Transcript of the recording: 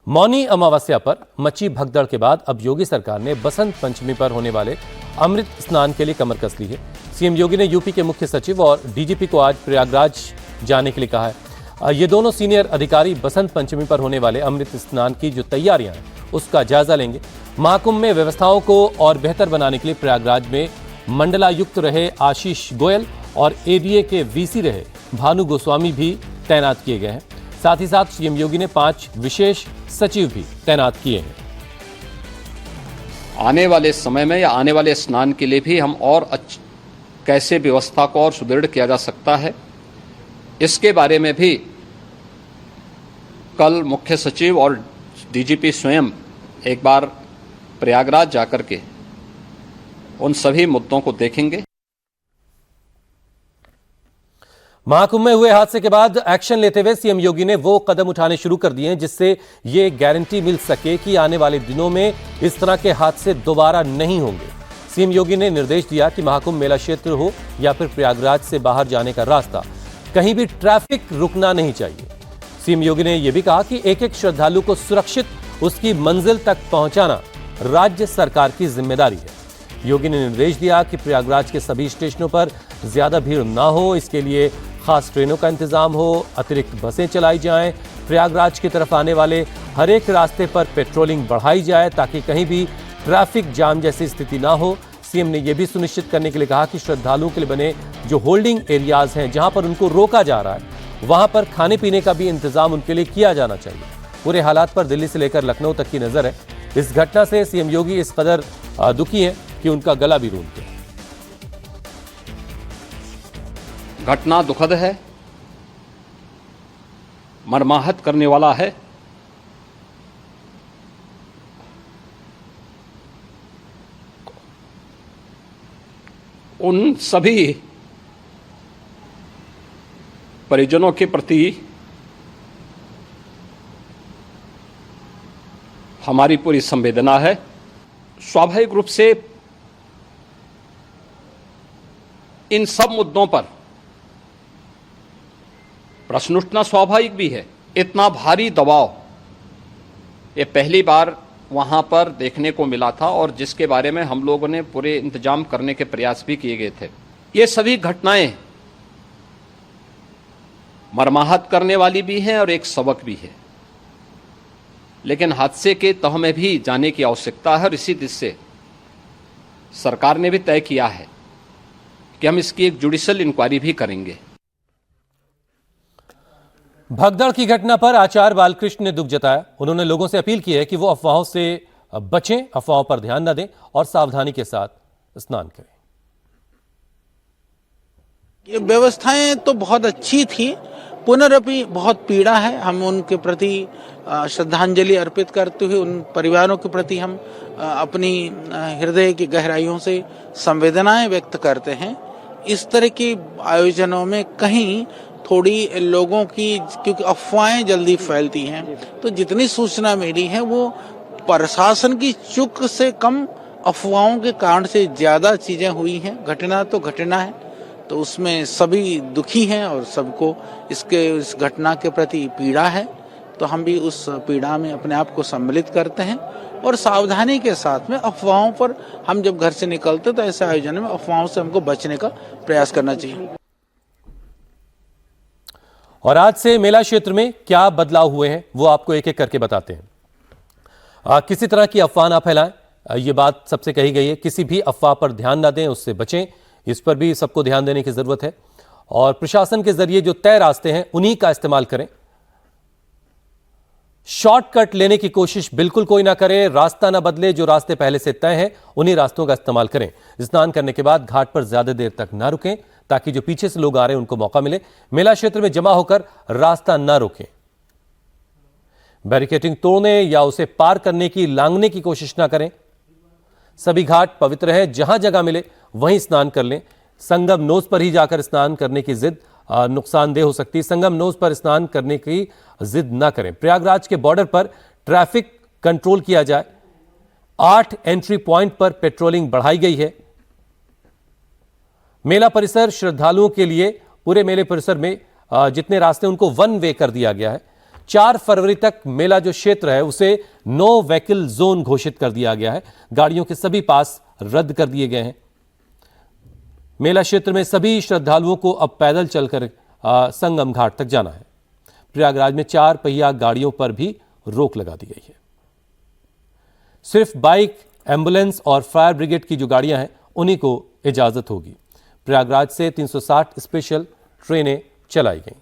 मौनी अमावस्या पर मची भगदड़ के बाद अब योगी सरकार ने बसंत पंचमी पर होने वाले अमृत स्नान के लिए कमर कस ली है। सीएम योगी ने यूपी के मुख्य सचिव और डीजीपी को आज प्रयागराज जाने के लिए कहा है। ये दोनों सीनियर अधिकारी बसंत पंचमी पर होने वाले अमृत स्नान की जो तैयारियां हैं उसका जायजा लेंगे। महाकुंभ में व्यवस्थाओं को और बेहतर बनाने के लिए प्रयागराज में मंडलायुक्त रहे आशीष गोयल और एडीए के वीसी रहे भानु गोस्वामी भी तैनात किए गए हैं। साथ ही साथ सीएम योगी ने 5 विशेष सचिव भी तैनात किए हैं। आने वाले समय में या आने वाले स्नान के लिए भी हम और कैसे व्यवस्था को और सुदृढ़ किया जा सकता है, इसके बारे में भी कल मुख्य सचिव और डीजीपी स्वयं एक बार प्रयागराज जाकर के उन सभी मुद्दों को देखेंगे। महाकुंभ में हुए हादसे के बाद एक्शन लेते हुए सीएम योगी ने वो कदम उठाने शुरू कर दिए हैं जिससे ये गारंटी मिल सके कि आने वाले दिनों में इस तरह के हादसे दोबारा नहीं होंगे। सीएम योगी ने निर्देश दिया कि महाकुंभ मेला क्षेत्र हो या फिर प्रयागराज से बाहर जाने का रास्ता, कहीं भी ट्रैफिक रुकना नहीं चाहिए। सीएम योगी ने यह भी कहा कि एक एक श्रद्धालु को सुरक्षित उसकी मंजिल तक पहुंचाना राज्य सरकार की जिम्मेदारी है। योगी ने निर्देश दिया कि प्रयागराज के सभी स्टेशनों पर ज्यादा भीड़ ना हो, इसके लिए खास ट्रेनों का इंतजाम हो, अतिरिक्त बसें चलाई जाएं, प्रयागराज की तरफ आने वाले हर एक रास्ते पर पेट्रोलिंग बढ़ाई जाए ताकि कहीं भी ट्रैफिक जाम जैसी स्थिति ना हो। सीएम ने यह भी सुनिश्चित करने के लिए कहा कि श्रद्धालुओं के लिए बने जो होल्डिंग एरियाज हैं जहां पर उनको रोका जा रहा है वहां पर खाने पीने का भी इंतजाम उनके लिए किया जाना चाहिए। पूरे हालात पर दिल्ली से लेकर लखनऊ तक की नजर है। इस घटना से सीएम योगी इस कदर दुखी हैं कि उनका गला भी रूंध गया। घटना दुखद है, मर्माहत करने वाला है। उन सभी परिजनों के प्रति हमारी पूरी संवेदना है। स्वाभाविक रूप से इन सब मुद्दों पर प्रश्न उठना स्वाभाविक भी है। इतना भारी दबाव ये पहली बार वहां पर देखने को मिला था और जिसके बारे में हम लोगों ने पूरे इंतजाम करने के प्रयास भी किए गए थे। ये सभी घटनाएं मर्माहत करने वाली भी हैं और एक सबक भी है, लेकिन हादसे के तह में भी जाने की आवश्यकता है और इसी दिशा से सरकार ने भी तय किया है कि हम इसकी एक जुडिशियल इंक्वायरी भी करेंगे। भगदड़ की घटना पर आचार्य बालकृष्ण ने दुख जताया। उन्होंने लोगों से अपील की है कि वो अफवाहों से बचें, अफवाहों पर ध्यान न दें और सावधानी के साथ स्नान करें। ये व्यवस्थाएं तो बहुत अच्छी थी, पुनरअपि बहुत पीड़ा है। हम उनके प्रति श्रद्धांजलि अर्पित करते हुए उन परिवारों के प्रति हम अपनी हृदय की गहराइयों से संवेदनाएं व्यक्त करते हैं। इस तरह के आयोजनों में कहीं थोड़ी लोगों की, क्योंकि अफवाहें जल्दी फैलती हैं, तो जितनी सूचना मिली है वो प्रशासन की चूक से कम अफवाहों के कारण से ज्यादा चीजें हुई हैं। घटना तो घटना है, तो उसमें सभी दुखी हैं और सबको इस घटना के प्रति पीड़ा है। तो हम भी उस पीड़ा में अपने आप को सम्मिलित करते हैं और सावधानी के साथ में अफवाहों पर, हम जब घर से निकलते तो ऐसे आयोजन में अफवाहों से हमको बचने का प्रयास करना चाहिए। और आज से मेला क्षेत्र में क्या बदलाव हुए हैं वो आपको एक एक करके बताते हैं। किसी तरह की अफवाह ना फैलाएं, ये बात सबसे कही गई है। किसी भी अफवाह पर ध्यान ना दें, उससे बचें, इस पर भी सबको ध्यान देने की जरूरत है। और प्रशासन के जरिए जो तय रास्ते हैं उन्हीं का इस्तेमाल करें। शॉर्टकट लेने की कोशिश बिल्कुल कोई ना करे, रास्ता ना बदले, जो रास्ते पहले से तय हैं उन्हीं रास्तों का इस्तेमाल करें। स्नान करने के बाद घाट पर ज्यादा देर तक ना रुकें ताकि जो पीछे से लोग आ रहे हैं उनको मौका मिले। मेला क्षेत्र में जमा होकर रास्ता ना रोकें। बैरिकेडिंग तोड़ने या उसे पार करने की, लांघने की कोशिश ना करें। सभी घाट पवित्र हैं, जहां जगह मिले वहीं स्नान कर लें। संगम नोज पर ही जाकर स्नान करने की जिद नुकसानदेह हो सकती है। संगम नोज पर स्नान करने की जिद ना करें। प्रयागराज के बॉर्डर पर ट्रैफिक कंट्रोल किया जाए। 8 एंट्री पॉइंट पर पेट्रोलिंग बढ़ाई गई है। मेला परिसर श्रद्धालुओं के लिए, पूरे मेले परिसर में जितने रास्ते उनको वन वे कर दिया गया है। 4 फरवरी तक मेला जो क्षेत्र है उसे नो व्हीकल जोन घोषित कर दिया गया है। गाड़ियों के सभी पास रद्द कर दिए गए हैं। मेला क्षेत्र में सभी श्रद्धालुओं को अब पैदल चलकर संगम घाट तक जाना है। प्रयागराज में 4 पहिया गाड़ियों पर भी रोक लगा दी गई है। सिर्फ बाइक, एम्बुलेंस और फायर ब्रिगेड की जो गाड़ियां हैं उन्हीं को इजाजत होगी। प्रयागराज से 360 स्पेशल ट्रेनें चलाई गई।